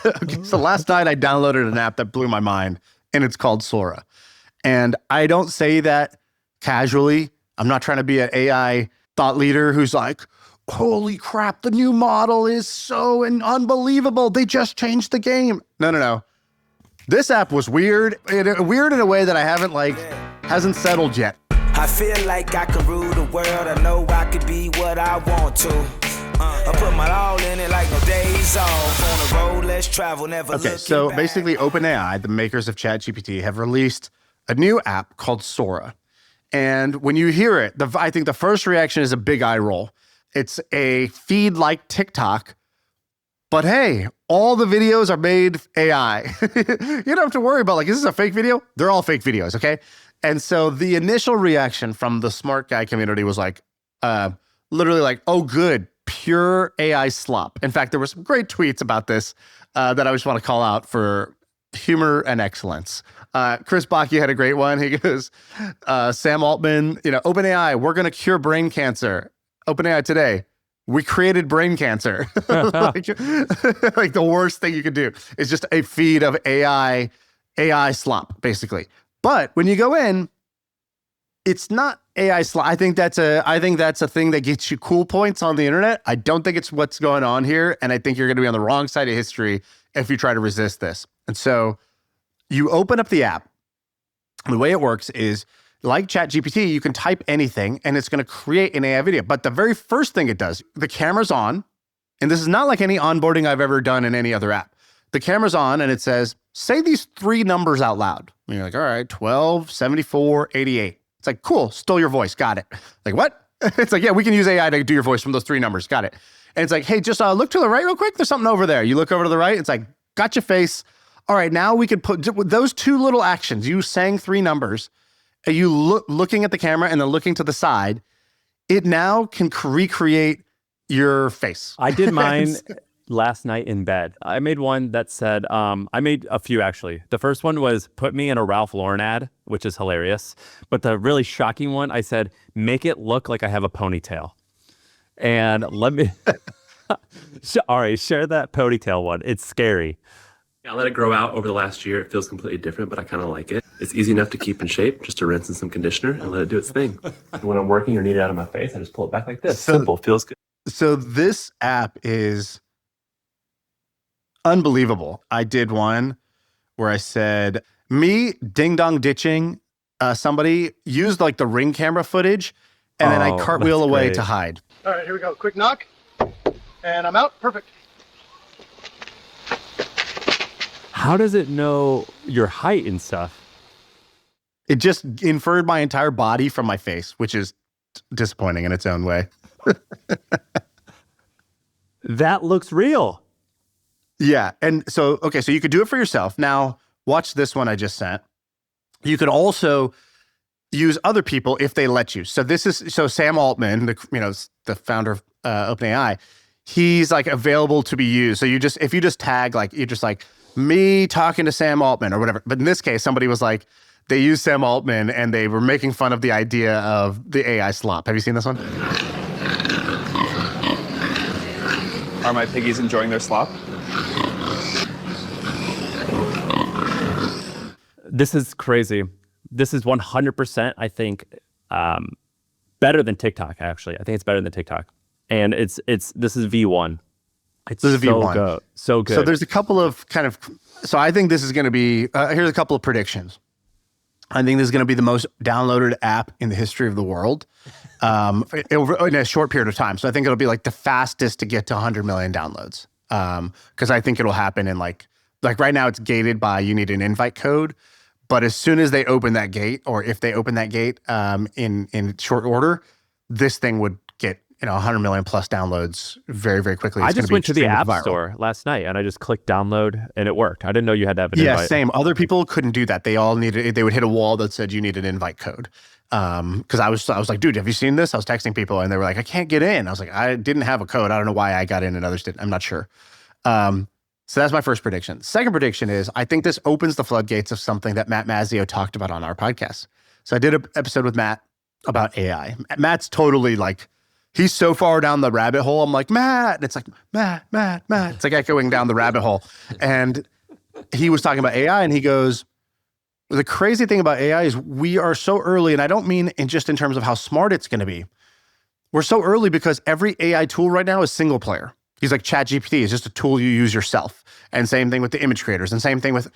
Okay, so last night I downloaded an app that blew my mind, and it's called Sora. And I don't say that casually. I'm not trying to be an AI thought leader who's like, holy crap, the new model is so unbelievable. They just changed the game. No. This app was weird. Weird in a way that hasn't settled yet. I feel like I can rule the world. I know I could be what I want to. I put my all in it like no days off. On the road, let's travel, never looking back. So basically OpenAI, the makers of ChatGPT, have released a new app called Sora. And when you hear it, I think the first reaction is a big eye roll. It's a feed like TikTok, but hey, all the videos are made AI. You don't have to worry about is this a fake video? They're all fake videos, okay? And so the initial reaction from the smart guy community was literally oh good, pure AI slop. In fact, there were some great tweets about this that I just want to call out for humor and excellence. Chris Bakker had a great one. He goes, Sam Altman, OpenAI, we're going to cure brain cancer. OpenAI today, we created brain cancer. like the worst thing you could do is just a feed of AI slop, basically. But when you go in, it's not AI slop. I think that's a thing that gets you cool points on the internet. I don't think it's what's going on here, and I think you're going to be on the wrong side of history if you try to resist this. And so you open up the app. The way it works is, like ChatGPT, you can type anything and it's going to create an AI video. But the very first thing it does, the camera's on, and this is not like any onboarding I've ever done in any other app. The camera's on and it says, say these three numbers out loud. And you're like, all right, 12, 74, 88. It's like, cool, stole your voice, got it. Like, what? It's like, yeah, we can use AI to do your voice from those three numbers, got it. And it's like, hey, just look to the right real quick. There's something over there. You look over to the right, it's like, got your face. All right, now we could put those two little actions. You sang three numbers, and you looking at the camera and then looking to the side, it now can recreate your face. I did mine last night in bed. I made one that said, I made a few actually. The first one was put me in a Ralph Lauren ad, which is hilarious. But the really shocking one, I said, make it look like I have a ponytail. And let me, Arie, share that ponytail one. It's scary. I let it grow out over the last year. It feels completely different, but I kind of like it. It's easy enough to keep in shape, just to rinse in some conditioner and let it do its thing. And when I'm working or need it out of my face, I just pull it back like this. Simple, feels good. So this app is unbelievable. I did one where I said, me ding dong ditching somebody, used the Ring camera footage, and then I cartwheel away to hide. All right, here we go. Quick knock, and I'm out. Perfect. How does it know your height and stuff? It just inferred my entire body from my face, which is disappointing in its own way. That looks real. Yeah. And so you could do it for yourself. Now, watch this one I just sent. You could also use other people if they let you. So Sam Altman, the founder of OpenAI, he's available to be used. So if you just tag, you're just me talking to Sam Altman or whatever. But in this case, somebody was they used Sam Altman and they were making fun of the idea of the AI slop. Have you seen this one? Are my piggies enjoying their slop? This is crazy. This is 100%, I think, better than TikTok, actually. I think it's better than TikTok. And this is V1. This is V1. Good. So good. So there's a couple of so I think this is going to be, here's a couple of predictions. I think this is going to be the most downloaded app in the history of the world in a short period of time. So I think it'll be the fastest to get to 100 million downloads. Because I think it'll happen in like right now it's gated by you need an invite code. But as soon as they open that gate, or if they open that gate in short order, this thing would get 100 million plus downloads very, very quickly. I just went to the App Store last night and I just clicked download and it worked. I didn't know you had to have an invite. Yeah, same. Other people couldn't do that. They would hit a wall that said you need an invite code. Because I was like, dude, have you seen this? I was texting people and they were like, I can't get in. I was like, I didn't have a code. I don't know why I got in and others didn't. I'm not sure. So that's my first prediction. Second prediction is I think this opens the floodgates of something that Matt Mazzio talked about on our podcast. So I did an episode with Matt about AI. Matt's totally He's so far down the rabbit hole. I'm like, Matt. And it's like, Matt. It's like echoing down the rabbit hole. And he was talking about AI and he goes, the crazy thing about AI is we are so early, and I don't mean just in terms of how smart it's going to be. We're so early because every AI tool right now is single player. He's like, ChatGPT is just a tool you use yourself. And same thing with the image creators, and same thing with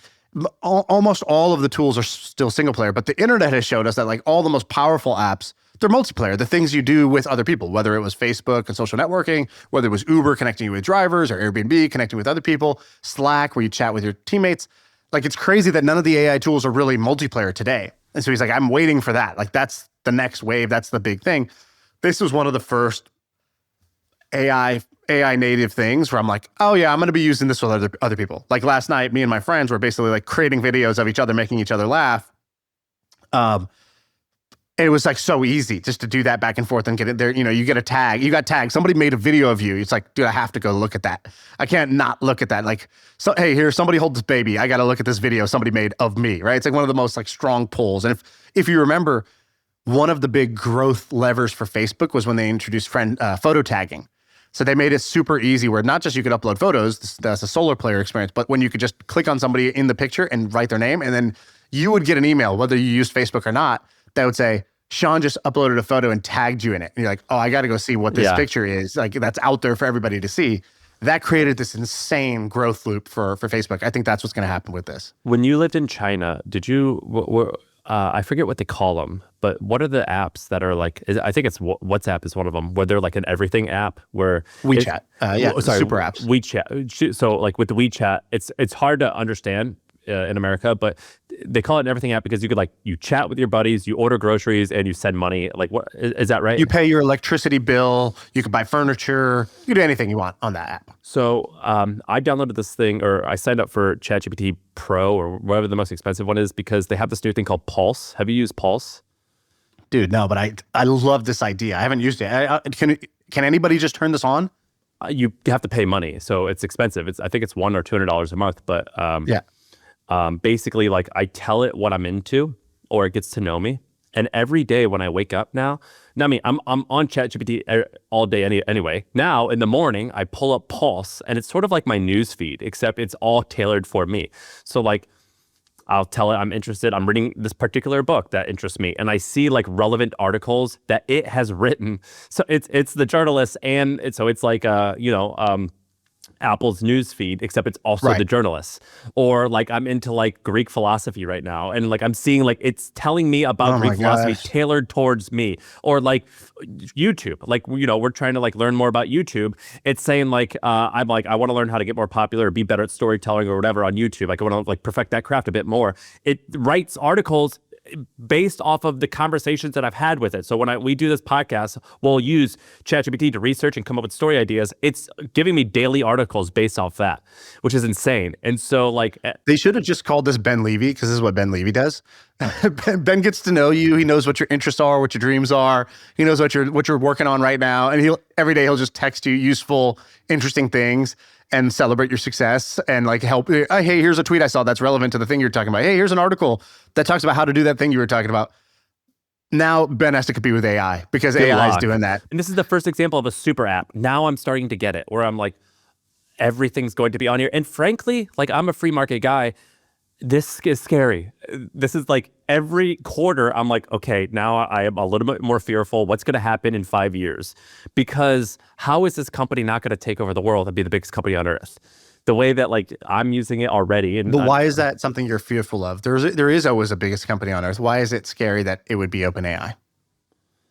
almost all of the tools are still single player. But the internet has showed us that like all the most powerful apps, they're multiplayer. The things you do with other people, whether it was Facebook and social networking, whether it was Uber connecting you with drivers, or Airbnb connecting with other people, Slack where you chat with your teammates. Like, it's crazy that none of the AI tools are really multiplayer today. And so he's like, I'm waiting for that. Like, that's the next wave. That's the big thing. This was one of the first AI native things where I'm like, oh yeah, I'm going to be using this with other people. Like last night, me and my friends were basically like creating videos of each other, making each other laugh. It was like so easy just to do that back and forth and get it there. You know, you get a tag, you got tagged. Somebody made a video of you. It's like, dude, I have to go look at that. I can't not look at that. Like, so, hey, here, somebody hold this baby. I got to look at this video somebody made of me, right? It's like one of the most like strong pulls. And if you remember, one of the big growth levers for Facebook was when they introduced photo tagging. So they made it super easy where not just you could upload photos, that's a solar player experience, but when you could just click on somebody in the picture and write their name, and then you would get an email, whether you used Facebook or not, that would say, Shaan just uploaded a photo and tagged you in it. And you're like, oh, I got to go see what this picture is. Like, that's out there for everybody to see. That created this insane growth loop for Facebook. I think that's what's going to happen with this. When you lived in China, did you, I forget what they call them, but what are the apps that are like, I think it's WhatsApp is one of them, where they're like an everything app where WeChat. Super apps. WeChat. So like with the WeChat, it's hard to understand in America, but they call it an everything app because you could you chat with your buddies, you order groceries, and you send money. Like, what is that right? You pay your electricity bill, you can buy furniture, you can do anything you want on that app. So I downloaded this thing, or I signed up for ChatGPT Pro or whatever the most expensive one is, because they have this new thing called Pulse. Have you used Pulse? Dude, no, but I love this idea. I haven't used it. Can anybody just turn this on? You have to pay money, so it's expensive. I think it's $100 or $200 a month, but basically, like, I tell it what I'm into, or it gets to know me. And every day when I wake up now, I mean, I'm on ChatGPT all day anyway. Now in the morning, I pull up Pulse, and it's sort of like my news feed, except it's all tailored for me. So like, I'll tell it I'm interested. I'm reading this particular book that interests me, and I see like relevant articles that it has written. So it's the journalist, and it's like Apple's news feed, except it's also the journalists. Or like, I'm into like Greek philosophy right now, and like I'm seeing like it's telling me about Greek philosophy tailored towards me. Or like YouTube, like, we're trying to like learn more about YouTube. It's saying like I'm like, I want to learn how to get more popular or be better at storytelling or whatever on YouTube. Like, I want to like perfect that craft a bit more. It writes articles based off of the conversations that I've had with it. So when we do this podcast, we'll use ChatGPT to research and come up with story ideas. It's giving me daily articles based off that, which is insane. And so like, they should have just called this Ben Levy, because this is what Ben Levy does. Ben gets to know you. He knows what your interests are, what your dreams are. He knows what you're working on right now. And every day he'll just text you useful, interesting things and celebrate your success and like help. Hey, here's a tweet I saw that's relevant to the thing you're talking about. Hey, here's an article that talks about how to do that thing you were talking about. Now Ben has to compete with AI because AI is doing that. And this is the first example of a super app. Now I'm starting to get it, where I'm like, everything's going to be on here. And frankly, like, I'm a free market guy. This is scary. This is like every quarter, I'm like, okay, now I am a little bit more fearful. What's going to happen in 5 years? Because how is this company not going to take over the world and be the biggest company on earth? The way that like I'm using it already. But why is that something you're fearful of? There is always a biggest company on earth. Why is it scary that it would be OpenAI?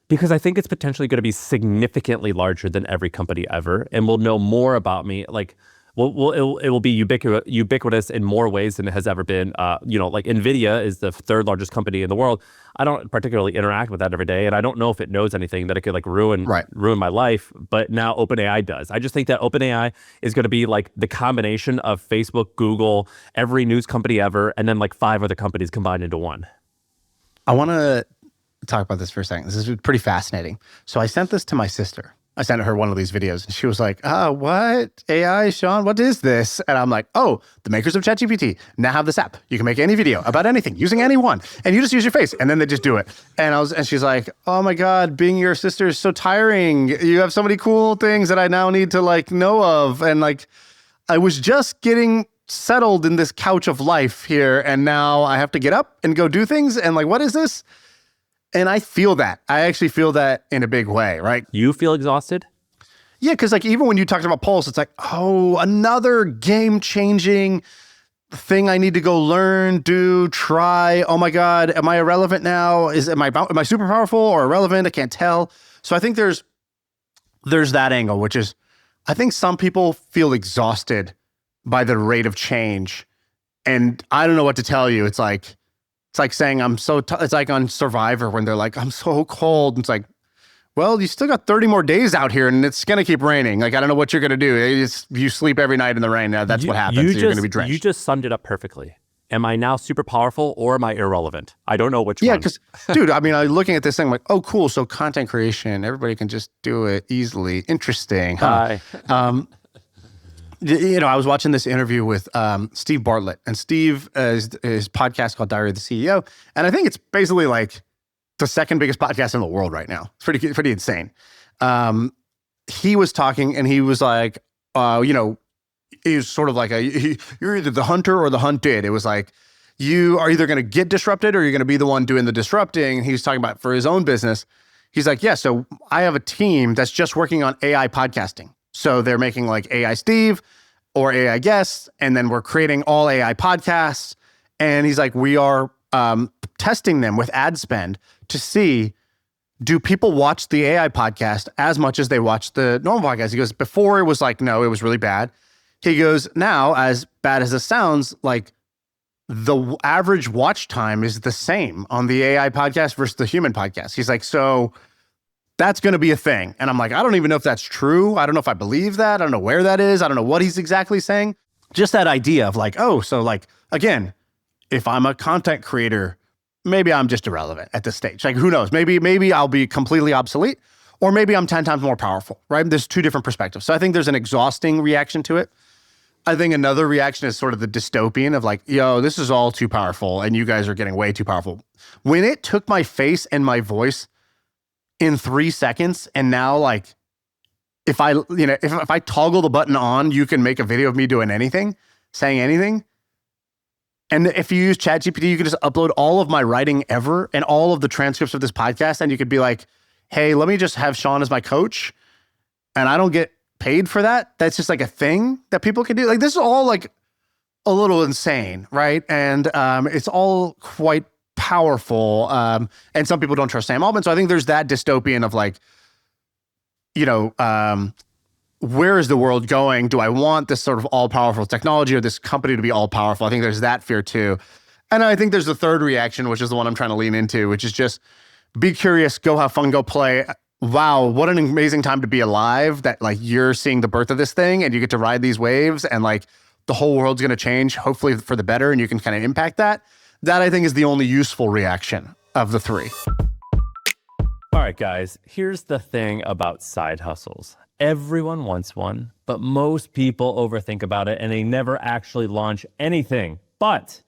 Because I think it's potentially going to be significantly larger than every company ever, and will know more about me. Like, it will be ubiquitous in more ways than it has ever been. Like NVIDIA is the third largest company in the world. I don't particularly interact with that every day, and I don't know if it knows anything that it could like ruin my life. But now OpenAI does. I just think that OpenAI is going to be like the combination of Facebook, Google, every news company ever, and then like 5 other companies combined into one. I want to talk about this for a second. This is pretty fascinating. So I sent this to my sister. I sent her one of these videos and she was like, what? AI, Shaan, what is this? And I'm like, oh, the makers of ChatGPT now have this app. You can make any video about anything using anyone and you just use your face and then they just do it. And she's like, oh my God, being your sister is so tiring. You have so many cool things that I now need to like know of. And like, I was just getting settled in this couch of life here. And now I have to get up and go do things. And like, what is this? And I feel that. I actually feel that in a big way, right? You feel exhausted? Yeah, because like even when you talked about Pulse, it's like, oh, another game-changing thing I need to go learn, do, try. Oh my God, am I irrelevant now? Am I super powerful or irrelevant? I can't tell. So I think there's that angle, which is I think some people feel exhausted by the rate of change. And I don't know what to tell you. It's like saying it's like on Survivor when they're like, I'm so cold. And it's like, well, you still got 30 more days out here and it's going to keep raining. Like, I don't know what you're going to do. You sleep every night in the rain. Now that's what happens. You're going to be drenched. You just summed it up perfectly. Am I now super powerful or am I irrelevant? I don't know which one. Yeah, because, dude, I mean, I'm looking at this thing like, oh, cool. So content creation, everybody can just do it easily. Interesting. Huh? Hi. I was watching this interview with Steve Bartlett, and Steve is his podcast called Diary of the CEO, and I think it's basically like the second biggest podcast in the world right now. It's pretty insane. He was talking, and he was like, he was sort of like you're either the hunter or the hunted. It was like you are either going to get disrupted or you're going to be the one doing the disrupting. And he was talking about for his own business. He's like, yeah, so I have a team that's just working on AI podcasting. So they're making like AI Steve or AI guests, and then we're creating all AI podcasts. And he's like, we are testing them with ad spend to see, do people watch the AI podcast as much as they watch the normal podcast? He goes, before it was like, no, it was really bad. He goes, now, as bad as it sounds, like the average watch time is the same on the AI podcast versus the human podcast. He's like, so that's going to be a thing. And I'm like, I don't even know if that's true. I don't know if I believe that. I don't know where that is. I don't know what he's exactly saying. Just that idea of like, oh, so like, again, if I'm a content creator, maybe I'm just irrelevant at this stage. Like, who knows? Maybe I'll be completely obsolete, or maybe I'm 10 times more powerful, right? There's two different perspectives. So I think there's an exhausting reaction to it. I think another reaction is sort of the dystopian of like, yo, this is all too powerful and you guys are getting way too powerful. When it took my face and my voice in 3 seconds, and now like, if I toggle the button on, you can make a video of me doing anything, saying anything. And if you use ChatGPT, you can just upload all of my writing ever and all of the transcripts of this podcast. And you could be like, hey, let me just have Shaan as my coach. And I don't get paid for that. That's just like a thing that people can do. Like, this is all like a little insane, right? And it's all quite powerful. And some people don't trust Sam Altman. So I think there's that dystopian of like, where is the world going? Do I want this sort of all-powerful technology or this company to be all-powerful? I think there's that fear too. And I think there's the third reaction, which is the one I'm trying to lean into, which is just be curious, go have fun, go play. Wow, what an amazing time to be alive that like you're seeing the birth of this thing and you get to ride these waves and like the whole world's going to change, hopefully for the better, and you can kind of impact that. That I think is the only useful reaction of the three. All right, guys, here's the thing about side hustles. Everyone wants one, but most people overthink about it and they never actually launch anything. But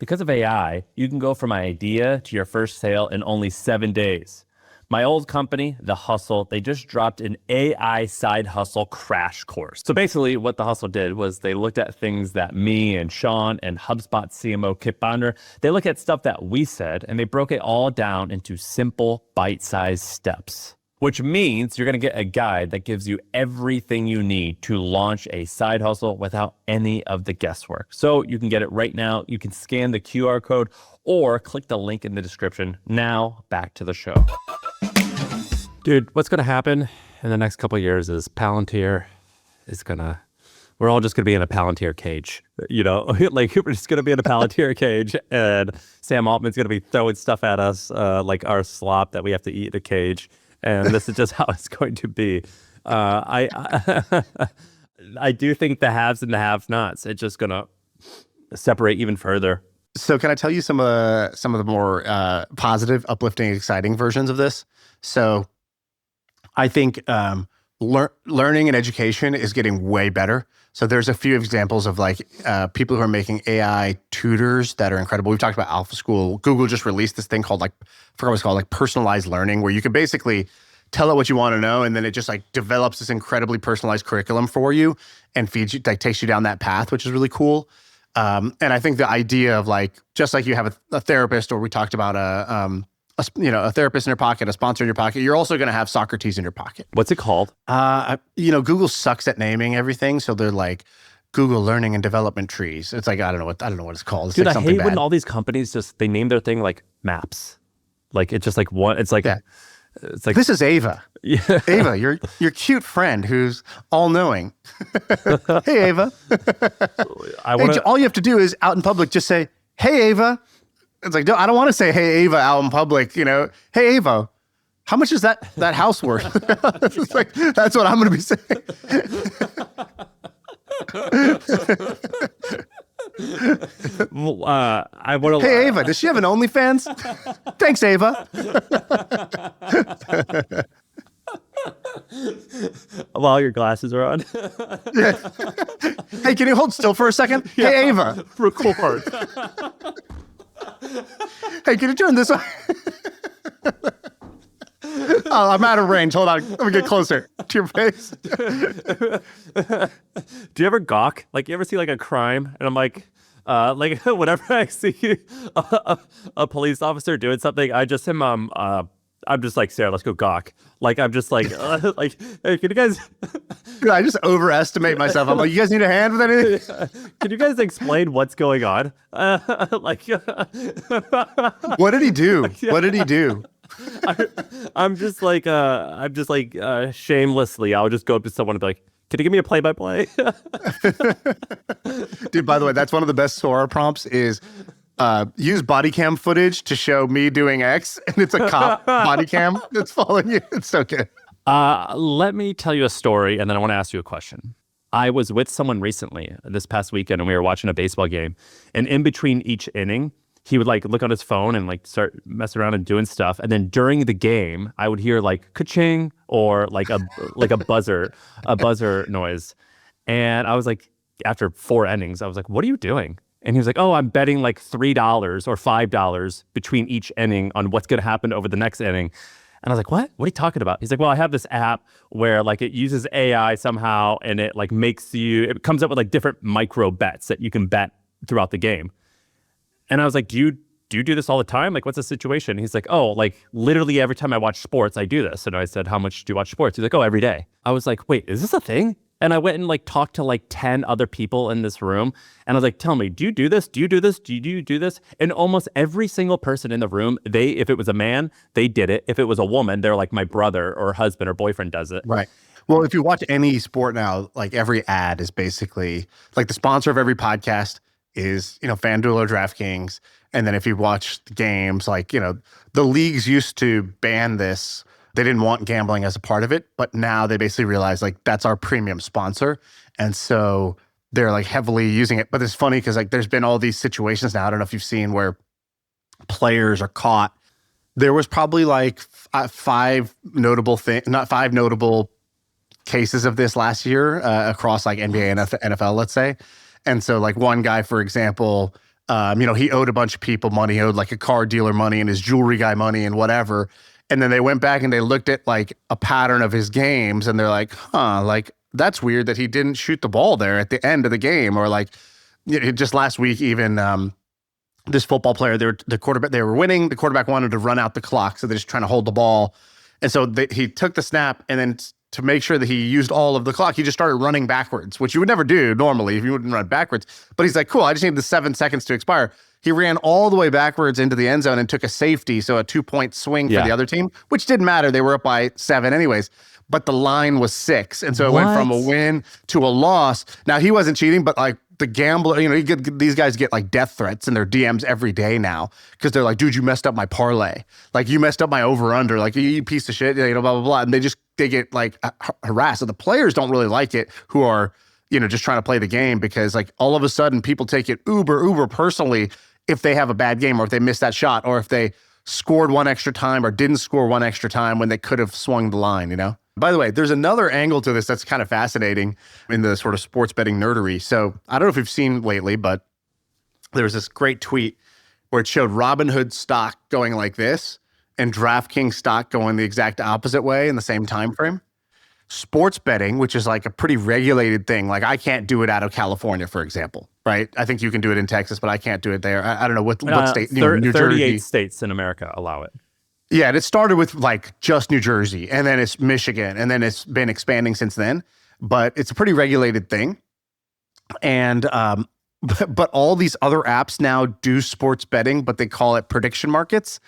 because of AI, you can go from idea to your first sale in only 7 days. My old company, The Hustle, they just dropped an AI side hustle crash course. So basically what The Hustle did was they looked at things that me and Shaan and HubSpot CMO Kip Bonder, they look at stuff that we said and they broke it all down into simple bite-sized steps. Which means you're going to get a guide that gives you everything you need to launch a side hustle without any of the guesswork. So you can get it right now. You can scan the QR code or click the link in the description. Now back to the show. Dude, what's going to happen in the next couple of years is Palantir is we're all just going to be in a Palantir cage, like we're just going to be in a Palantir cage and Sam Altman's going to be throwing stuff at us like our slop that we have to eat in a cage. And this is just how it's going to be. I do think the haves and the have-nots, it's just going to separate even further. So can I tell you some of the more positive, uplifting, exciting versions of this? So I think learning and education is getting way better. So there's a few examples of like people who are making AI tutors that are incredible. We've talked about Alpha School. Google just released this thing called like, I forgot what it's called, like personalized learning, where you can basically tell it what you want to know, and then it just like develops this incredibly personalized curriculum for you and feeds you, like takes you down that path, which is really cool. And I think the idea of like, just like you have a therapist, or we talked about a therapist in your pocket, a sponsor in your pocket, you're also going to have Socrates in your pocket. What's it called? Google sucks at naming everything, so they're like Google Learning and Development Trees. It's like I don't know what it's called. It's Dude, like I something hate when bad. all these companies they name their thing like Maps. Like it's just like one. It's like it's like This is Ava. Yeah. Ava, your cute friend who's all knowing. Hey Ava. All you have to do is out in public just say, "Hey Ava." It's like, no, I don't want to say, "Hey Ava" out in public. Hey Ava, how much is that house worth? It's like, that's what I'm going to be saying. I want to. Hey Ava, does she have an OnlyFans? Thanks, Ava. While your glasses are on. Hey, can you hold still for a second? Yeah. Hey Ava, Record. Hey, can you turn this on? Oh, I'm out of range. Hold on. Let me get closer to your face. Do you ever gawk? Like, you ever see like a crime and I'm like whenever I see a police officer doing something, I just am I'm just like, Sarah, let's go gawk. Like, I'm just like, like, hey, can you guys? I just overestimate myself. I'm like, you guys need a hand with anything? Can you guys explain what's going on? Like, what did he do? What did he do? I'm just like, shamelessly, I'll just go up to someone and be like, can you give me a play-by-play? Dude, by the way, that's one of the best Sora prompts is use body cam footage to show me doing X, and it's a cop body cam that's following you. It's so good. Let me tell you a story, and then I want to ask you a question. I was with someone recently this past weekend, and we were watching a baseball game, and in between each inning, he would like look on his phone and like start messing around and doing stuff. And then during the game, I would hear like ka-ching or like a buzzer noise. And I was like, after 4 innings, I was like, what are you doing? And he was like, oh, I'm betting like $3 or $5 between each inning on what's going to happen over the next inning. And I was like, what? What are you talking about? He's like, well, I have this app where like it uses AI somehow and it like it comes up with like different micro bets that you can bet throughout the game. And I was like, do you do this all the time? Like, what's the situation? He's like, oh, like literally every time I watch sports, I do this. And I said, how much do you watch sports? He's like, oh, every day. I was like, wait, is this a thing? And I went and like talked to like 10 other people in this room. And I was like, tell me, do you do this? Do you do this? Do you do this? And almost every single person in the room, if it was a man, they did it. If it was a woman, they're like, my brother or husband or boyfriend does it. Right. Well, if you watch any sport now, like every ad is basically like the sponsor of every podcast is, FanDuel or DraftKings. And then if you watch the games, like, the leagues used to ban this. They didn't want gambling as a part of it, but now they basically realize like that's our premium sponsor. And so they're like heavily using it. But it's funny because like there's been all these situations now. I don't know if you've seen where players are caught. There was probably like five notable cases of this last year across like NBA and NFL, let's say. And so like one guy, for example, he owed a bunch of people money. He owed like a car dealer money and his jewelry guy money and whatever. And then they went back and they looked at like a pattern of his games and they're like, like that's weird that he didn't shoot the ball there at the end of the game. Or like just last week, even this football player, they were winning. The quarterback wanted to run out the clock. So they're just trying to hold the ball. And so he took the snap and then to make sure that he used all of the clock, he just started running backwards, which you would never do normally if you wouldn't run backwards. But he's like, cool, I just need the 7 seconds to expire. He ran all the way backwards into the end zone and took a safety, so a 2-point swing for the other team, which didn't matter. They were up by 7 anyways. But the line was 6. And so it went from a win to a loss. Now, he wasn't cheating, but like the gambler, these guys get like death threats in their DMs every day now because they're like, dude, you messed up my parlay. Like, you messed up my over-under. Like, you piece of shit, blah, blah, blah. And they get like harassed. So the players don't really like it who are, just trying to play the game because like all of a sudden people take it uber personally if they have a bad game or if they miss that shot or if they scored one extra time or didn't score one extra time when they could have swung the line, By the way, there's another angle to this that's kind of fascinating in the sort of sports betting nerdery. So I don't know if you've seen lately, but there was this great tweet where it showed Robinhood stock going like this and DraftKings stock going the exact opposite way in the same time frame. Sports betting, which is like a pretty regulated thing, like I can't do it out of California, for example, right? I think you can do it in Texas, but I can't do it there. I don't know what state. New 38 Jersey. states in America allow it. Yeah, and it started with like just New Jersey, and then it's Michigan, and then it's been expanding since then. But it's a pretty regulated thing. And but all these other apps now do sports betting, but they call it prediction markets.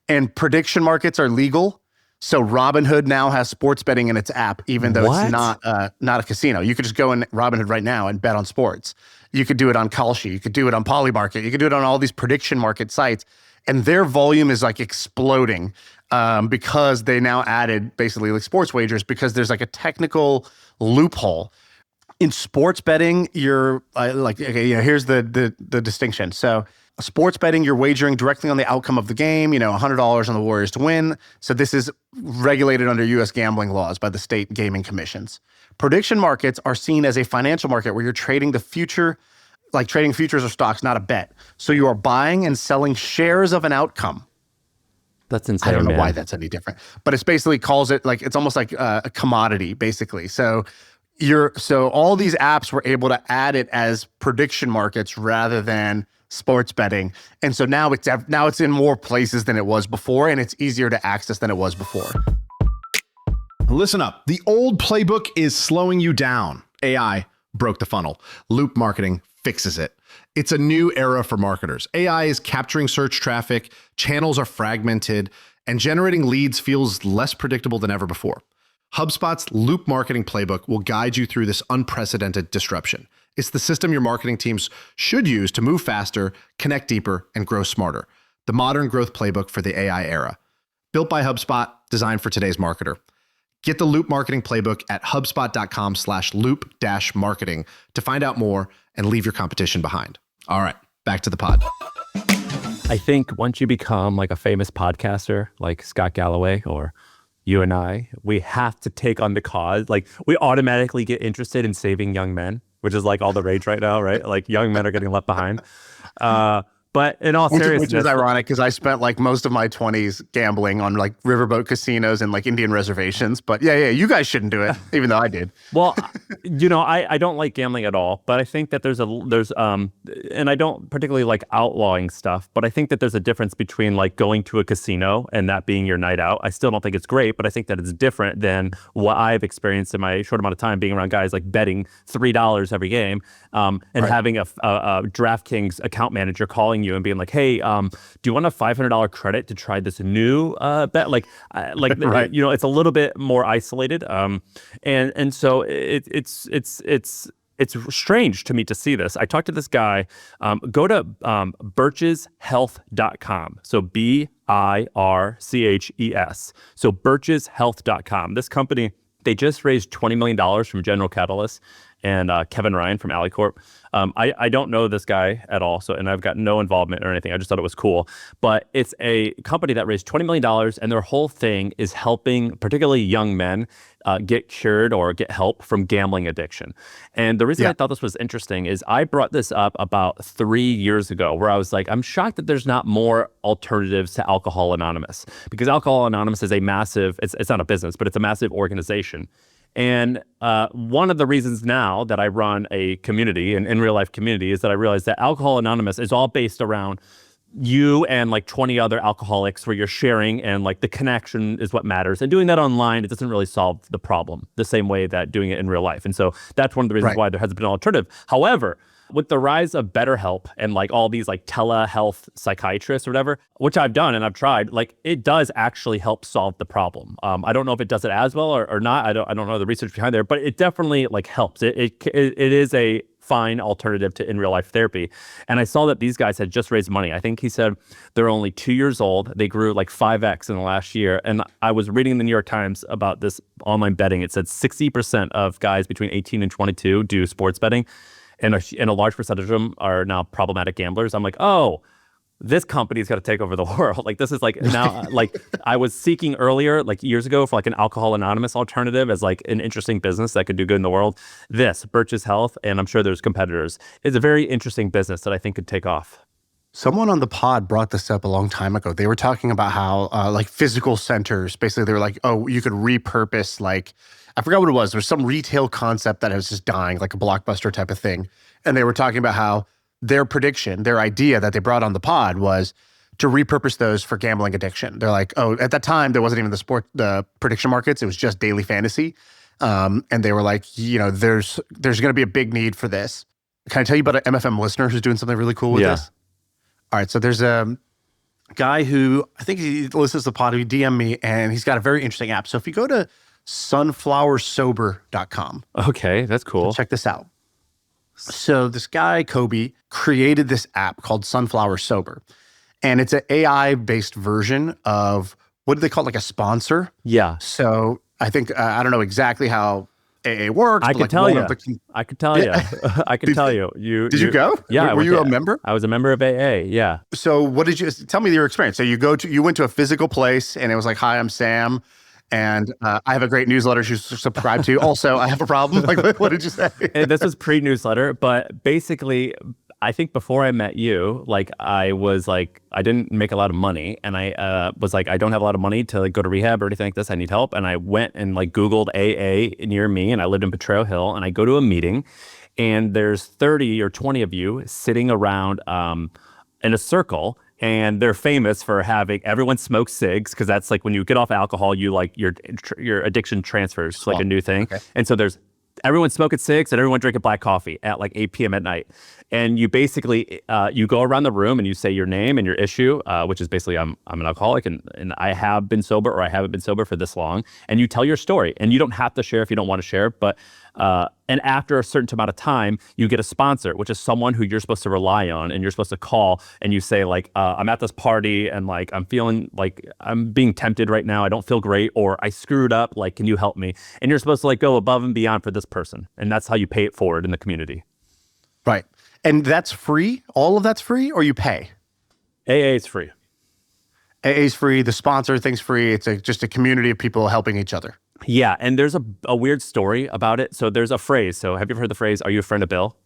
And prediction markets are legal. So Robinhood now has sports betting in its app, even though it's not a casino. You could just go in Robinhood right now and bet on sports. You could do it on Kalshi. You could do it on Polymarket. You could do it on all these prediction market sites. And their volume is like exploding because they now added basically like sports wagers because there's like a technical loophole. In sports betting, you're here's the distinction. So sports betting, you're wagering directly on the outcome of the game, $100 on the Warriors to win. So this is regulated under U.S. gambling laws by the state gaming commissions. Prediction markets are seen as a financial market where you're trading the future, like trading futures or stocks, not a bet. So you are buying and selling shares of an outcome. That's insane. I don't know man. why that's any different, but it's basically calls it like, it's almost like a commodity basically. So all these apps were able to add it as prediction markets rather than sports betting. And so now it's in more places than it was before, and it's easier to access than it was before. Listen up. The old playbook is slowing you down. AI broke the funnel. Loop marketing fixes it. It's a new era for marketers. AI is capturing search traffic, channels are fragmented, and generating leads feels less predictable than ever before. HubSpot's Loop Marketing Playbook will guide you through this unprecedented disruption. It's the system your marketing teams should use to move faster, connect deeper, and grow smarter. The modern growth playbook for the AI era. Built by HubSpot, designed for today's marketer. Get the Loop Marketing Playbook at HubSpot.com/loop-marketing to find out more and leave your competition behind. All right, back to the pod. I think once you become like a famous podcaster, like Scott Galloway or you and I, we have to take on the cause. Like we automatically get interested in saving young men, which is like all the rage right now, right? Like young men are getting left behind. But in all seriousness, which is ironic because I spent like most of my 20s gambling on like riverboat casinos and like Indian reservations. But yeah, you guys shouldn't do it, even though I did. Well, I don't like gambling at all, but I think that there's and I don't particularly like outlawing stuff, but I think that there's a difference between like going to a casino and that being your night out. I still don't think it's great, but I think that it's different than what I've experienced in my short amount of time being around guys like betting $3 every game and having a DraftKings account manager calling you and being like, hey, do you want a $500 credit to try this new bet? Right. It's a little bit more isolated. And so it's strange to me to see this. I talked to this guy, go to bircheshealth.com. So BIRCHES. So bircheshealth.com. This company, they just raised $20 million from General Catalyst and Kevin Ryan from AliCorp. I don't know this guy at all, and I've got no involvement or anything. I just thought it was cool. But it's a company that raised $20 million, and their whole thing is helping particularly young men get cured or get help from gambling addiction. And the reason I thought this was interesting is I brought this up about 3 years ago where I was like, I'm shocked that there's not more alternatives to Alcohol Anonymous, because Alcohol Anonymous is a massive, it's not a business, but it's a massive organization. And one of the reasons now that I run a community, an in real life community, is that I realized that Alcohol Anonymous is all based around you and like 20 other alcoholics where you're sharing, and like the connection is what matters. And doing that online, it doesn't really solve the problem the same way that doing it in real life. And so that's one of the reasons why there hasn't been an alternative. However, with the rise of BetterHelp and like all these like telehealth psychiatrists or whatever, which I've done and I've tried, like it does actually help solve the problem. I don't know if it does it as well or not. I don't know the research behind there, but it definitely like helps. It is a fine alternative to in real life therapy. And I saw that these guys had just raised money. I think he said they're only 2 years old. They grew like 5x in the last year. And I was reading in the New York Times about this online betting. It said 60% of guys between 18 and 22 do sports betting. And a large percentage of them are now problematic gamblers. I'm like, oh, this company's got to take over the world. Like, this is like now, like I was seeking earlier, like years ago, for like an Alcohol Anonymous alternative as like an interesting business that could do good in the world. This, Birch's Health, and I'm sure there's competitors, is a very interesting business that I think could take off. Someone on the pod brought this up a long time ago. They were talking about how like physical centers, basically they were like, oh, you could repurpose like, I forgot what it was. There was some retail concept that was just dying, like a Blockbuster type of thing. And they were talking about how their prediction, their idea that they brought on the pod was to repurpose those for gambling addiction. They're like, oh, at that time, there wasn't even the prediction markets. It was just daily fantasy. And they were like, there's going to be a big need for this. Can I tell you about an MFM listener who's doing something really cool with this? All right, so there's a guy who, I think he listens to the pod, he DM'd me, and he's got a very interesting app. So if you go to sunflowersober.com. Okay, that's cool. Check this out. So this guy, Kobe, created this app called Sunflower Sober. And it's an AI-based version of, what do they call it, like a sponsor? Yeah. So I think, I don't know exactly how AA works. I can tell you. I can tell you. I can tell you. Did you go? Yeah. Were you a member? I was a member of AA. Yeah. So what did you tell me your experience? So you went to a physical place and it was like, hi, I'm Sam. And I have a great newsletter you should subscribe to. Also, I have a problem. Like, what did you say? And this was pre-newsletter, but basically, I think before I met you, like I didn't make a lot of money, and I was like, I don't have a lot of money to like go to rehab or anything like this. I need help, and I went and like Googled AA near me, and I lived in Potrero Hill, and I go to a meeting, and there's 30 or 20 of you sitting around in a circle. And they're famous for having everyone smoke cigs, because that's like when you get off alcohol, you like your addiction transfers to like a new thing. Okay. And so there's everyone smoking cigs and everyone drinking black coffee at like 8 p.m. at night. And you basically, you go around the room and you say your name and your issue, which is basically I'm an alcoholic and I have been sober or I haven't been sober for this long. And you tell your story, and you don't have to share if you don't want to share, but and after a certain amount of time, you get a sponsor, which is someone who you're supposed to rely on, and you're supposed to call and you say like, I'm at this party and like, I'm feeling like I'm being tempted right now. I don't feel great, or I screwed up. Like, can you help me? And you're supposed to like go above and beyond for this person. And that's how you pay it forward in the community. Right. And that's free? All of that's free, or you pay? AA is free. AA is free. The sponsor thing's free. It's just a community of people helping each other. Yeah, and there's a weird story about it. So there's a phrase. So have you ever heard the phrase, are you a friend of Bill?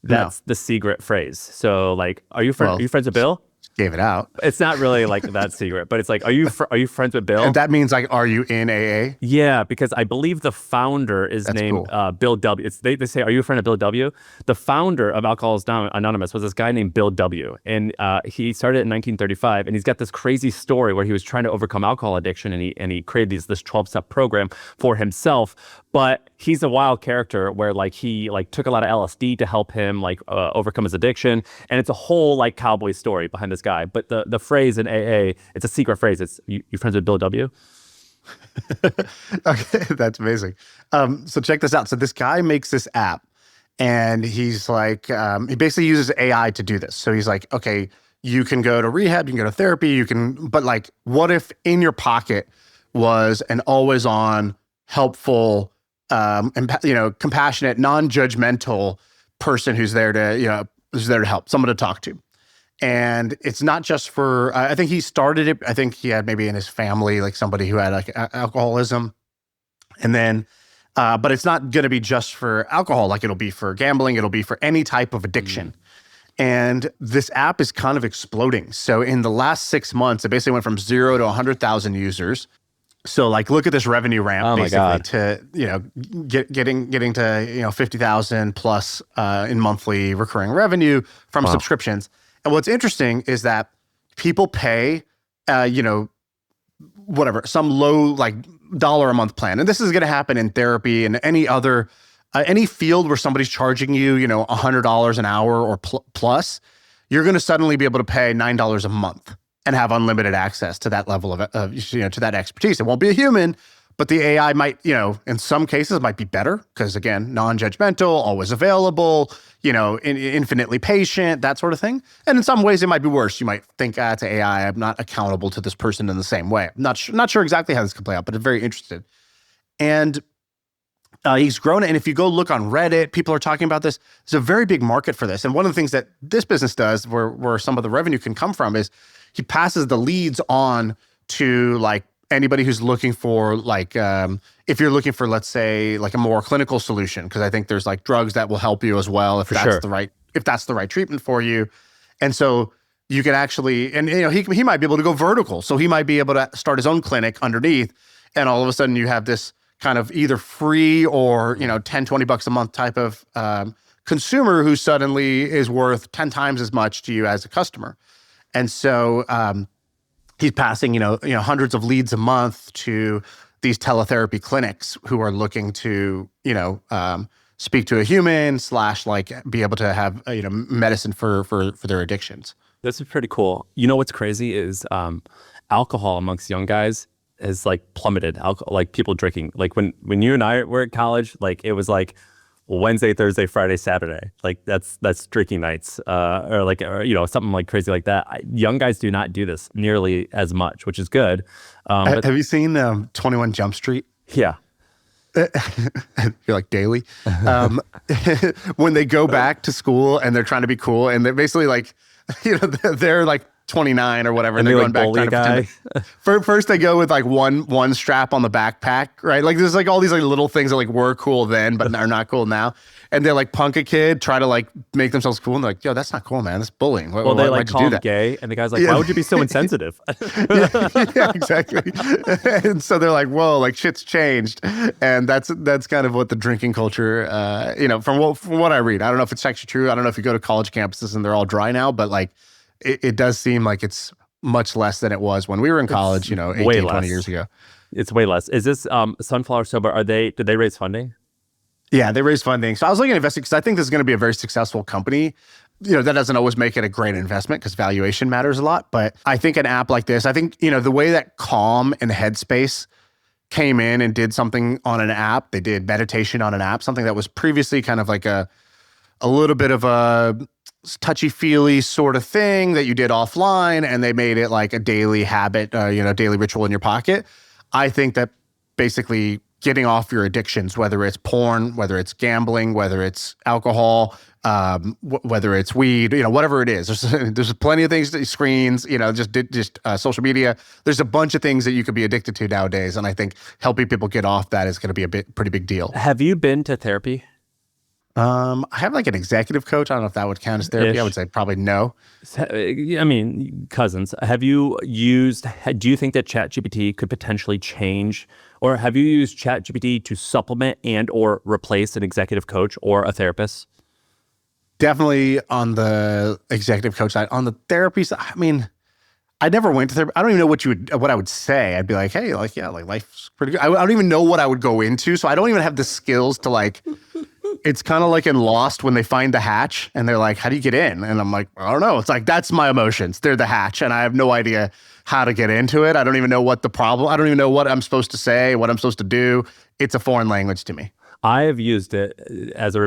That's the secret phrase. So like, are you friends with Bill? Gave it out. It's not really like that secret, but it's like, are you friends with Bill? And that means like, are you in AA? Yeah, because I believe the founder is named Bill W. They say, are you a friend of Bill W? The founder of Alcoholics Anonymous was this guy named Bill W. And he started in 1935, and he's got this crazy story where he was trying to overcome alcohol addiction, and he created this 12-step program for himself. But he's a wild character where like he like took a lot of LSD to help him like overcome his addiction, and it's a whole like cowboy story behind this guy. But the phrase in AA, it's a secret phrase. It's you friends with Bill W? Okay, that's amazing. So check this out. So this guy makes this app, and he's like, he basically uses AI to do this. So he's like, okay, you can go to rehab, you can go to therapy, but like, what if in your pocket was an always-on, helpful, compassionate, non-judgmental person who's there to help, someone to talk to. And it's not just for, I think he started it, I think he had maybe in his family, like somebody who had like alcoholism. And then, but it's not going to be just for alcohol. Like it'll be for gambling. It'll be for any type of addiction. And this app is kind of exploding. So in the last 6 months, it basically went from 0 to 100,000 users. So like, look at this revenue ramp basically to, getting to, 50,000 plus in monthly recurring revenue from subscriptions. And what's interesting is that people pay, some low like dollar a month plan. And this is going to happen in therapy and any other, any field where somebody's charging you, $100 an hour or plus, you're going to suddenly be able to pay $9 a month and have unlimited access to that level of to that expertise. It won't be a human, but the AI might, in some cases might be better because again, non-judgmental, always available, infinitely patient, that sort of thing. And in some ways it might be worse. You might think, it's AI, I'm not accountable to this person in the same way. I'm not sure exactly how this could play out, but I'm very interested. And He's grown it. And if you go look on Reddit, people are talking about this. There's a very big market for this. And one of the things that this business does, where some of the revenue can come from, is he passes the leads on to like anybody who's looking for like, if you're looking for, let's say, like a more clinical solution, because I think there's like drugs that will help you as well if that's the right treatment for you. And so you can actually, and he might be able to go vertical. So he might be able to start his own clinic underneath, and all of a sudden you have this kind of either free or, $10, $20 a month type of consumer who suddenly is worth 10 times as much to you as a customer. And so he's passing, hundreds of leads a month to these teletherapy clinics who are looking to, speak to a human / like be able to have, medicine for their addictions. This is pretty cool. You know what's crazy is alcohol amongst young guys has like plummeted. Like people drinking. Like when you and I were at college, like it was like Wednesday, Thursday, Friday, Saturday. Like that's drinking nights, or something like crazy like that. Young guys do not do this nearly as much, which is good. Have you seen 21 Jump Street? Yeah. You're like daily. When they go back to school and they're trying to be cool, and they're basically like, they're like 29 or whatever, and they're going back trying to pretend. First they go with like one strap on the backpack, right? Like there's like all these like little things that like were cool then but are not cool now, and they like punk a kid, try to like make themselves cool, and they're like, yo, that's not cool, man, that's bullying. Well, they like call him gay, and the guy's like, why would you be so insensitive? yeah, exactly. And so they're like, whoa, like shit's changed. And that's kind of what the drinking culture, from what I read. I don't know if it's actually true. I don't know if you go to college campuses and they're all dry now, but like it does seem like it's much less than it was when we were in college, 18, 20 years ago. It's way less. Is this Sunflower Sober, did they raise funding? Yeah, they raised funding. So I was looking at investing because I think this is going to be a very successful company. That doesn't always make it a great investment because valuation matters a lot. But I think an app like this, I think, the way that Calm and Headspace came in and did something on an app, they did meditation on an app, something that was previously kind of like a little bit of a touchy-feely sort of thing that you did offline, and they made it like a daily habit, daily ritual in your pocket. I think that basically getting off your addictions, whether it's porn, whether it's gambling, whether it's alcohol, whether it's weed, whatever it is. There's plenty of things, screens, just social media. There's a bunch of things that you could be addicted to nowadays, and I think helping people get off that is going to be pretty big deal. Have you been to therapy? I have like an executive coach. I don't know if that would count as therapy. I would say probably no. I mean, cousins. Do you think that ChatGPT could potentially change, or have you used ChatGPT to supplement and or replace an executive coach or a therapist? Definitely on the executive coach side. On the therapy side, I mean, I never went to therapy. I don't even know what I would say. I'd be like, hey, like, yeah, like life's pretty good. I don't even know what I would go into. So I don't even have the skills to like, it's kind of like in Lost when they find the hatch and they're like, how do you get in? And I'm like, I don't know. It's like, that's my emotions. They're the hatch. And I have no idea how to get into it. I don't even know what the problem, I don't even know what I'm supposed to say, what I'm supposed to do. It's a foreign language to me. I have used it as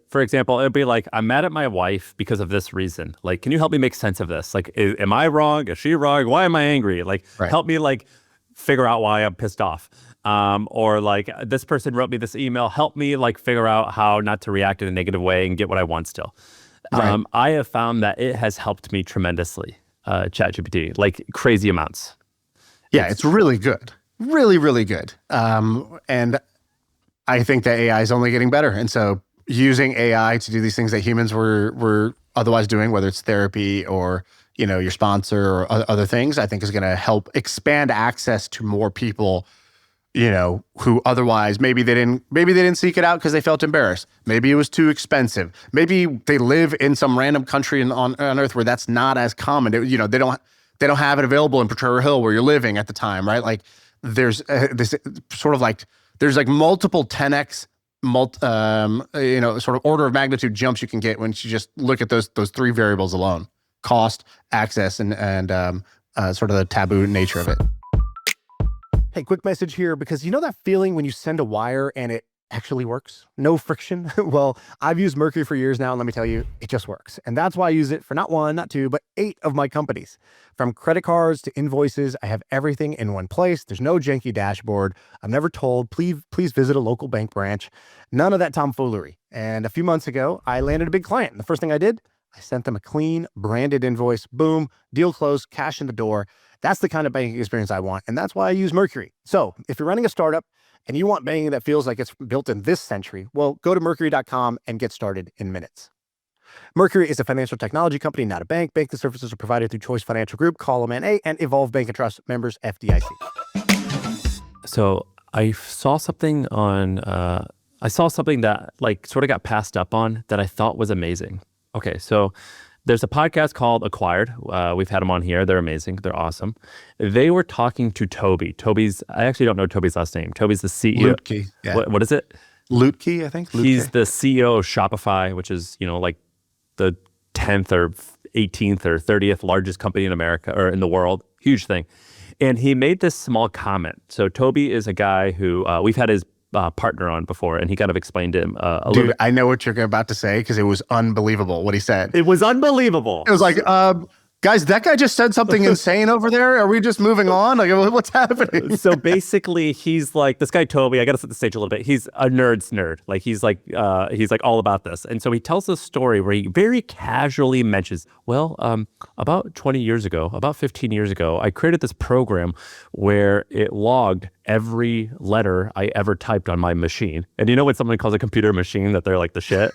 for example, it'd be like, I'm mad at my wife because of this reason. Like, can you help me make sense of this? Like, am I wrong? Is she wrong? Why am I angry? Like, help me like figure out why I'm pissed off. Or like, this person wrote me this email, help me like figure out how not to react in a negative way and get what I want still. Right. I have found that it has helped me tremendously, ChatGPT, like crazy amounts. Yeah, it's really good. Really, really good. And I think that AI is only getting better. And so using AI to do these things that humans were otherwise doing, whether it's therapy or, your sponsor or other things, I think is going to help expand access to more people, who otherwise maybe they didn't seek it out because they felt embarrassed. Maybe it was too expensive. Maybe they live in some random country on Earth where that's not as common. They don't have it available in Potrero Hill where you're living at the time, right? Like there's this sort of like there's like multiple 10x, sort of order of magnitude jumps you can get when you just look at those three variables alone: cost, access, and sort of the taboo nature of it. Hey, quick message here, because you know that feeling when you send a wire and it actually works. No friction. Well, I've used Mercury for years now, and let me tell you, it just works. And that's why I use it for not 1, not 2, but 8 of my companies. From credit cards to invoices, I have everything in one place. There's no janky dashboard. I'm never told, please visit a local bank branch. None of that tomfoolery. And a few months ago, I landed a big client. And the first thing I did, I sent them a clean, branded invoice. Boom, deal closed, cash in the door. That's the kind of banking experience I want. And that's why I use Mercury. So if you're running a startup and you want banking that feels like it's built in this century, well, go to Mercury.com and get started in minutes. Mercury is a financial technology company, not a bank. Banking services are provided through Choice Financial Group, Column NA, and Evolve Bank and Trust, members FDIC. So I saw something that like sort of got passed up on that I thought was amazing. Okay, so there's a podcast called Acquired. We've had them on here. They're amazing. They're awesome. They were talking to Toby. I actually don't know Toby's last name. Toby's the CEO. Lutke. Yeah. What is it? Lutke, I think. Lutke. He's the CEO of Shopify, which is, like the 10th or 18th or 30th largest company in America or in the world. Huge thing. And he made this small comment. So Toby is a guy who we've had his partner on before, and he kind of explained to him a little bit. I know what you're about to say because it was unbelievable what he said. It was unbelievable. It was like, guys, that guy just said something insane over there. Are we just moving on? Like, what's happening? So basically, he's like, this guy Toby, I got to set the stage a little bit. He's a nerd's nerd. Like he's like all about this. And so he tells this story where he very casually mentions, well, about 20 years ago, about 15 years ago, I created this program where it logged every letter I ever typed on my machine. And you know when someone calls a computer machine that they're like the shit?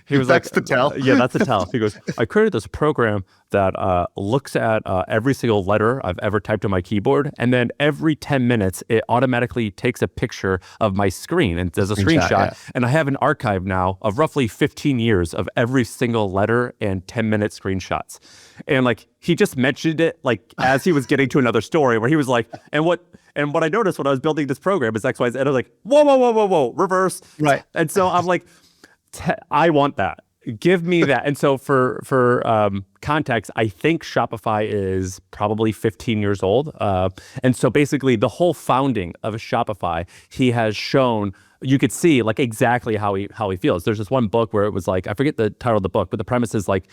He was That's the tell. Yeah, that's the tell. He goes, I created this program that looks at every single letter I've ever typed on my keyboard. And then every 10 minutes, it automatically takes a picture of my screen and does a screenshot. Yeah. And I have an archive now of roughly 15 years of every single letter and 10-minute screenshots. And like, he just mentioned it like as he was getting to another story where he was like, and what I noticed when I was building this program is X, Y, Z. And I was like, whoa, reverse. Right. And so I'm like, I want that. Give me that. And so for context, I think Shopify is probably 15 years old. And so basically the whole founding of Shopify, he has shown, you could see like exactly how he feels. There's this one book where it was like, I forget the title of the book, but the premise is like,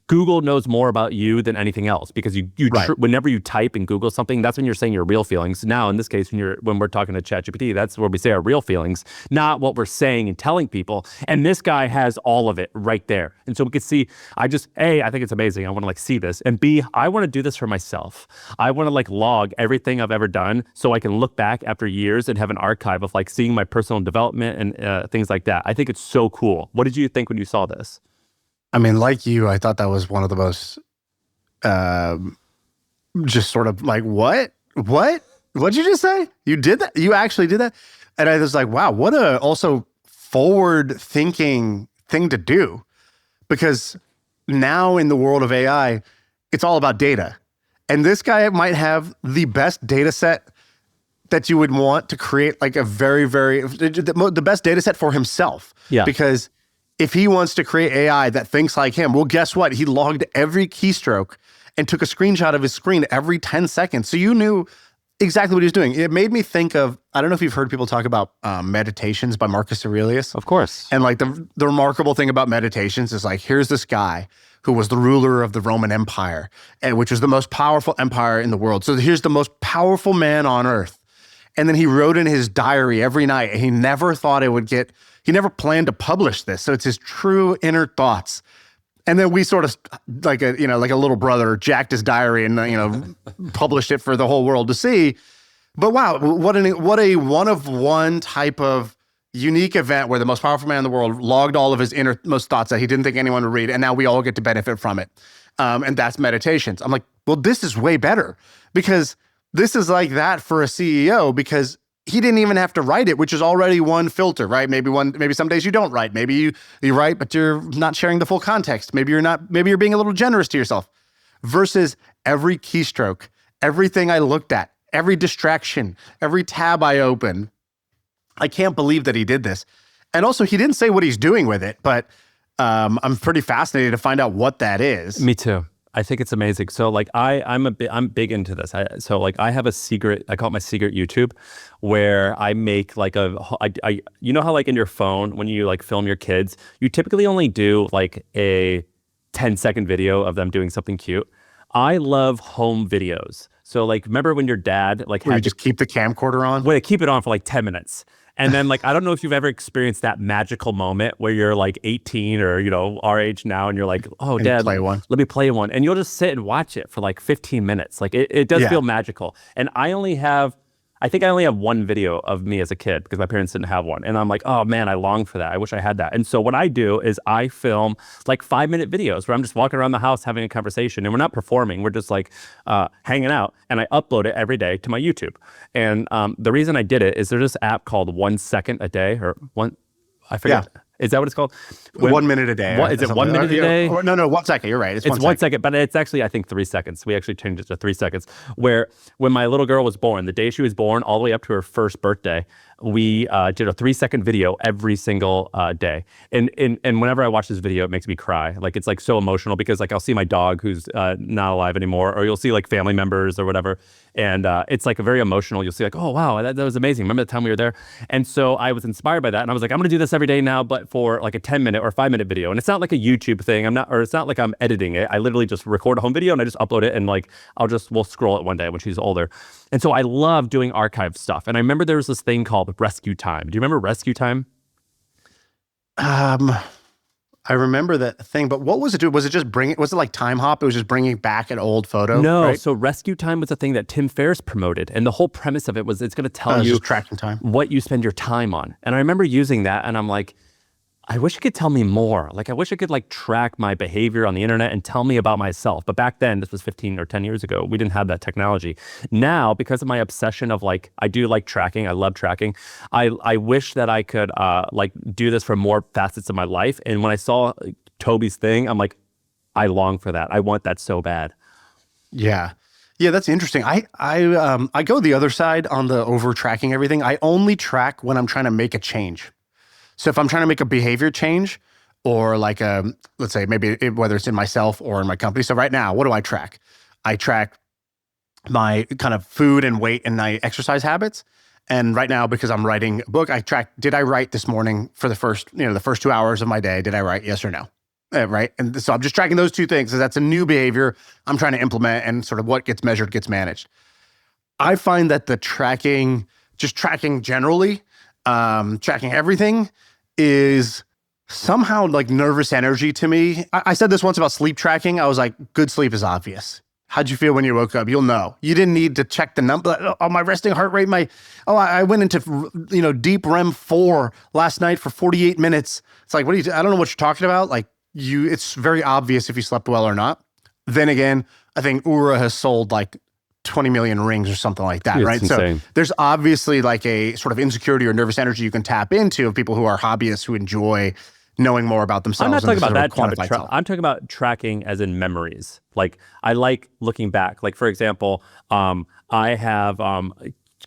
Google knows more about you than anything else because you right. Whenever you type and Google something, that's when you're saying your real feelings. Now, in this case, when we're talking to ChatGPT, that's where we say our real feelings, not what we're saying and telling people. And this guy has all of it right there. And so we could see, I think it's amazing. I want to like see this. And B, I want to do this for myself. I want to like log everything I've ever done so I can look back after years and have an archive of like seeing my personal development and things like that. I think it's so cool. What did you think when you saw this? I mean, like you, I thought that was one of the most just sort of like, what? What'd you just say? You did that? You actually did that? And I was like, wow, what a also forward thinking thing to do. Because now in the world of AI, it's all about data. And this guy might have the best data set that you would want to create like a very, very, the best data set for himself. Yeah. Because if he wants to create AI that thinks like him, well, guess what? He logged every keystroke and took a screenshot of his screen every 10 seconds. So you knew exactly what he was doing. It made me think of, I don't know if you've heard people talk about Meditations by Marcus Aurelius. Of course. And like the remarkable thing about Meditations is like, here's this guy who was the ruler of the Roman Empire, and which was the most powerful empire in the world. So here's the most powerful man on earth. And then he wrote in his diary every night, and he never thought he never planned to publish this. So it's his true inner thoughts. And then we sort of like a little brother jacked his diary and, published it for the whole world to see. But wow, what a one-of-one type of unique event where the most powerful man in the world logged all of his innermost thoughts that he didn't think anyone would read. And now we all get to benefit from it. And that's Meditations. I'm like, well, this is way better because this is like that for a CEO because he didn't even have to write it, which is already one filter, right? Maybe some days you don't write. Maybe you write, but you're not sharing the full context. Maybe you're being a little generous to yourself. Versus every keystroke, everything I looked at, every distraction, every tab I open. I can't believe that he did this. And also he didn't say what he's doing with it, but I'm pretty fascinated to find out what that is. Me too. I think it's amazing. So like I'm big into this. So like I have a secret, I call it my secret YouTube, where I make like I you know how like in your phone when you like film your kids, you typically only do like a 10-second video of them doing something cute. I love home videos. So like remember when your dad like Where had you just keep the camcorder on? well, keep it on for like 10 minutes. And then like, I don't know if you've ever experienced that magical moment where you're like 18 or, you know, our age now and you're like, oh, And Dad, play one. let me play one. And you'll just sit and watch it for like 15 minutes. Like it does feel magical. And I think I only have one video of me as a kid because my parents didn't have one. And I'm like, oh man, I long for that. I wish I had that. And so what I do is I film like 5-minute videos where I'm just walking around the house having a conversation and we're not performing. We're just like hanging out and I upload it every day to my YouTube. And the reason I did it is there's this app called 1 second a day I forget. Yeah. Is that what it's called? 1 minute a day. Is it 1 minute a day? No, 1 second. You're right. It's 1 second, but it's actually, I think, 3 seconds. We actually changed it to 3 seconds. Where when my little girl was born, the day she was born, all the way up to her first birthday, we did a 3-second video every single day. And whenever I watch this video, it makes me cry. Like it's like so emotional because like I'll see my dog who's not alive anymore, or you'll see like family members or whatever. And it's like very emotional. You'll see like, oh, wow, that was amazing. Remember the time we were there? And so I was inspired by that. And I was like, I'm going to do this every day now, but for like a 10-minute or 5-minute video. And it's not like a YouTube thing. It's not like I'm editing it. I literally just record a home video and I just upload it. And like, we'll scroll it one day when she's older. And so I love doing archive stuff. And I remember there was this thing called RescueTime. Do you remember RescueTime? I remember that thing, but what was it? Was it just was it like Time Hop? It was just bringing back an old photo? No, right? So RescueTime was a thing that Tim Ferriss promoted. And the whole premise of it was it's going to tell you just tracking time. What you spend your time on. And I remember using that and I'm like, I wish it could tell me more. Like, I wish it could like track my behavior on the internet and tell me about myself. But back then, this was 15 or 10 years ago, we didn't have that technology. Now, because of my obsession of like, I do like tracking, I love tracking. I wish that I could like do this for more facets of my life. And when I saw Toby's thing, I'm like, I long for that. I want that so bad. Yeah. Yeah, that's interesting. I go the other side on the over tracking everything. I only track when I'm trying to make a change. So if I'm trying to make a behavior change or like let's say maybe whether it's in myself or in my company. So right now, what do I track? I track my kind of food and weight and my exercise habits. And right now, because I'm writing a book, I track, did I write this morning for the first 2 hours of my day? Did I write? Yes or no? Right. And so I'm just tracking those two things. So that's a new behavior I'm trying to implement and sort of what gets measured gets managed. I find that the tracking generally, tracking everything is somehow like nervous energy to me. I said this once about sleep tracking. I was like, good sleep is obvious. How'd you feel when you woke up? You'll know. You didn't need to check the number. Oh, my resting heart rate, I went into, deep REM 4 last night for 48 minutes. It's like, I don't know what you're talking about. Like it's very obvious if you slept well or not. Then again, I think Oura has sold like 20 million rings or something like that, right? Insane. So there's obviously like a sort of insecurity or nervous energy you can tap into of people who are hobbyists who enjoy knowing more about themselves. I'm not talking about that type of quantified self. I'm talking about tracking as in memories. Like I like looking back. Like for example, I have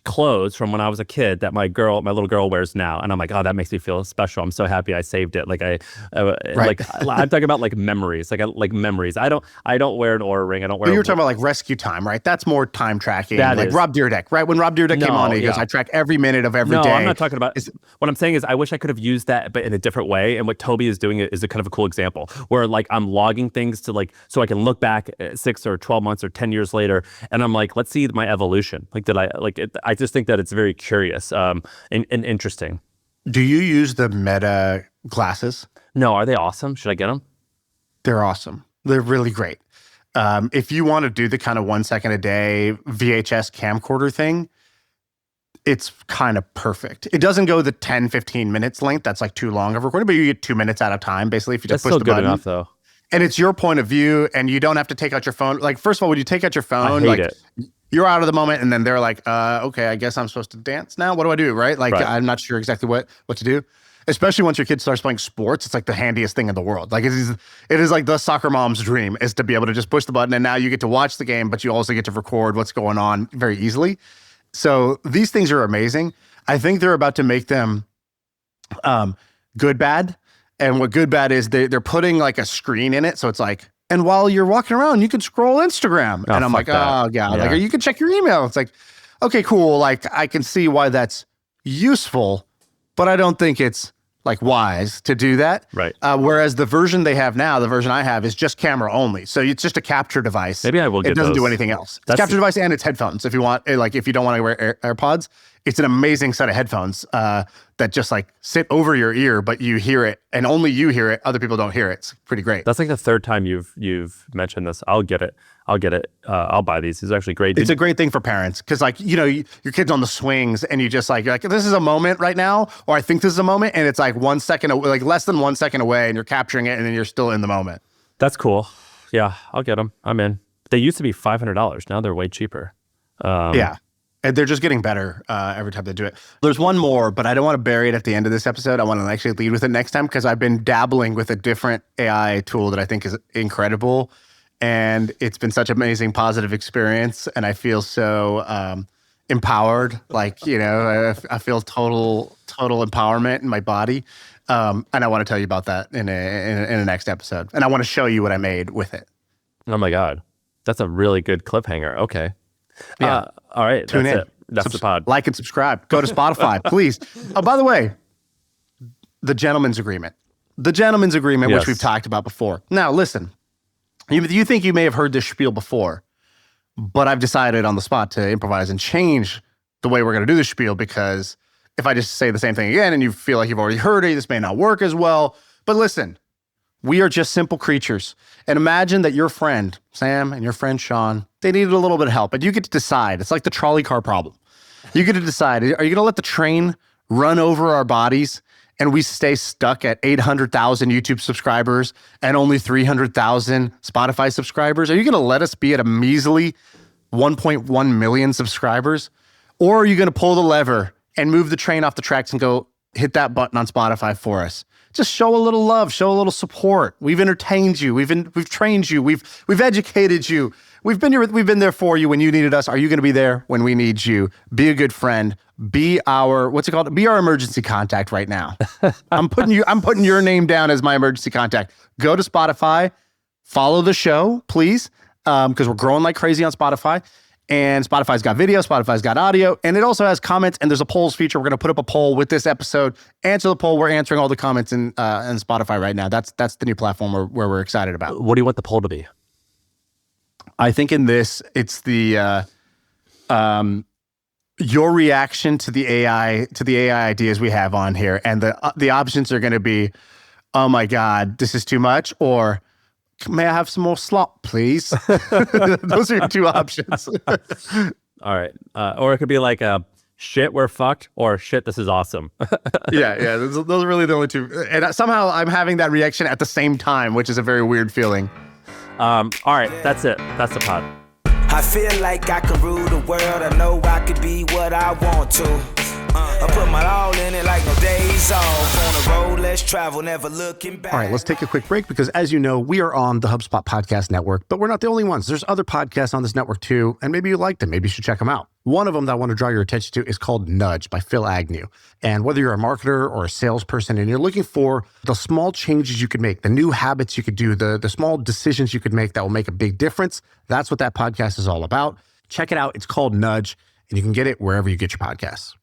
clothes from when I was a kid that my little girl wears now, and I'm like, oh, that makes me feel special. I'm so happy I saved it. Like like I'm talking about like memories, like memories. I don't wear an Oura ring. I don't wear. But you were talking about like RescueTime, right? That's more time tracking. That like is. Rob Dyrdek, right? When Rob Dyrdek came on, he goes, I track every minute of every day. No, I'm not talking about. What I'm saying is, I wish I could have used that, but in a different way. And what Toby is doing is a kind of a cool example, where like I'm logging things to like, so I can look back 6 or 12 months or 10 years later, and I'm like, let's see my evolution. Like, did I like it? I just think that it's very curious and interesting. Do you use the Meta glasses? No, are they awesome? Should I get them? They're awesome. They're really great. If you want to do the kind of 1 second a day VHS camcorder thing, it's kind of perfect. It doesn't go the 10, 15 minutes length. That's like too long of recording, but you get 2 minutes at a time, basically, if you just push the button. That's still good enough, though. And it's your point of view, and you don't have to take out your phone. Like, first of all, when you take out your phone, I hate it. You're out of the moment, and then they're like, okay, I guess I'm supposed to dance now. What do I do, right? Like, I'm not sure exactly what to do. Especially once your kid starts playing sports, it's like the handiest thing in the world. Like, it is like the soccer mom's dream is to be able to just push the button, and now you get to watch the game, but you also get to record what's going on very easily. So these things are amazing. I think they're about to make them good bad. And what good bad is they're putting like a screen in it. So it's like And while you're walking around, you can scroll Instagram. Oh, and I'm like, fuck that. oh, God. Yeah. Like, you can check your email. It's like, okay, cool. Like, I can see why that's useful, but I don't think it's like wise to do that. Right. Whereas the version they have now, the version I have, is just camera only. So it's just a capture device. Maybe I will get It doesn't those. do anything else. It's a capture device and it's headphones. If you want, like, if you don't want to wear AirPods, it's an amazing set of headphones that just like sit over your ear, but you hear it, and only you hear it. Other people don't hear it. It's pretty great. That's like the third time you've mentioned this. I'll get it. I'll buy these. These are actually great. It's a great thing for parents because, like, you know, your kid's on the swings and you just you're like, this is a moment right now, or I think this is a moment, and it's like 1 second, like less than 1 second away, and you're capturing it, and then you're still in the moment. That's cool. Yeah, I'll get them. I'm in. They used to be $500. Now they're way cheaper. Yeah. And they're just getting better every time they do it. There's one more, but I don't want to bury it at the end of this episode. I want to actually lead with it next time because I've been dabbling with a different AI tool that I think is incredible. And it's been such an amazing, positive experience. And I feel so empowered. Like, you know, I feel total empowerment in my body. And I want to tell you about that in a next episode. And I want to show you what I made with it. Oh my God. That's a really good cliffhanger. Okay. Yeah. All right. Tune that's in. it. That's the pod. Like and subscribe. Go to Spotify, please. Oh, by the way, the gentleman's agreement. The gentleman's agreement, Yes. which we've talked about before. Now, listen, you think you may have heard this spiel before, but I've decided on the spot to improvise and change the way we're going to do the spiel, because if I just say the same thing again and you feel like you've already heard it, this may not work as well. But listen, we are just simple creatures. And imagine that your friend, Sam, and your friend, Shaan, they needed a little bit of help, but you get to decide. It's like the trolley car problem. You get to decide, are you going to let the train run over our bodies and we stay stuck at 800,000 YouTube subscribers and only 300,000 Spotify subscribers? Are you going to let us be at a measly 1.1 million subscribers? Or are you going to pull the lever and move the train off the tracks and go hit that button on Spotify for us? Just show a little love, show a little support. We've entertained you. We've trained you. We've educated you. We've been there for you when you needed us. Are you going to be there when we need you? Be a good friend. Be our, what's it called? Be our emergency contact right now. I'm putting your name down as my emergency contact. Go to Spotify, follow the show, please, because we're growing like crazy on Spotify. And Spotify's got video, Spotify's got audio, and it also has comments, and there's a polls feature. We're going to put up a poll with this episode. Answer the poll. We're answering all the comments in Spotify right now. That's the new platform where we're excited about. What do you want the poll to be? I think in this, it's the your reaction to the AI ideas we have on here, and the options are going to be, oh my God, this is too much, or may I have some more slop, please? Those are your two options. All right. Or it could be like shit, we're fucked, or shit, this is awesome. Yeah. Those are really the only two. And somehow I'm having that reaction at the same time, which is a very weird feeling. All right. That's it. That's the pod. I feel like I can rule the world. I know I could be what I want to. I put my all in it like no days off. On the road, let's travel, never looking back. All right, let's take a quick break because, as you know, we are on the HubSpot Podcast Network, but we're not the only ones. There's other podcasts on this network too, and maybe you like them. Maybe you should check them out. One of them that I want to draw your attention to is called Nudge by Phil Agnew. And whether you're a marketer or a salesperson and you're looking for the small changes you could make, the new habits you could do, the small decisions you could make that will make a big difference, that's what that podcast is all about. Check it out. It's called Nudge, and you can get it wherever you get your podcasts.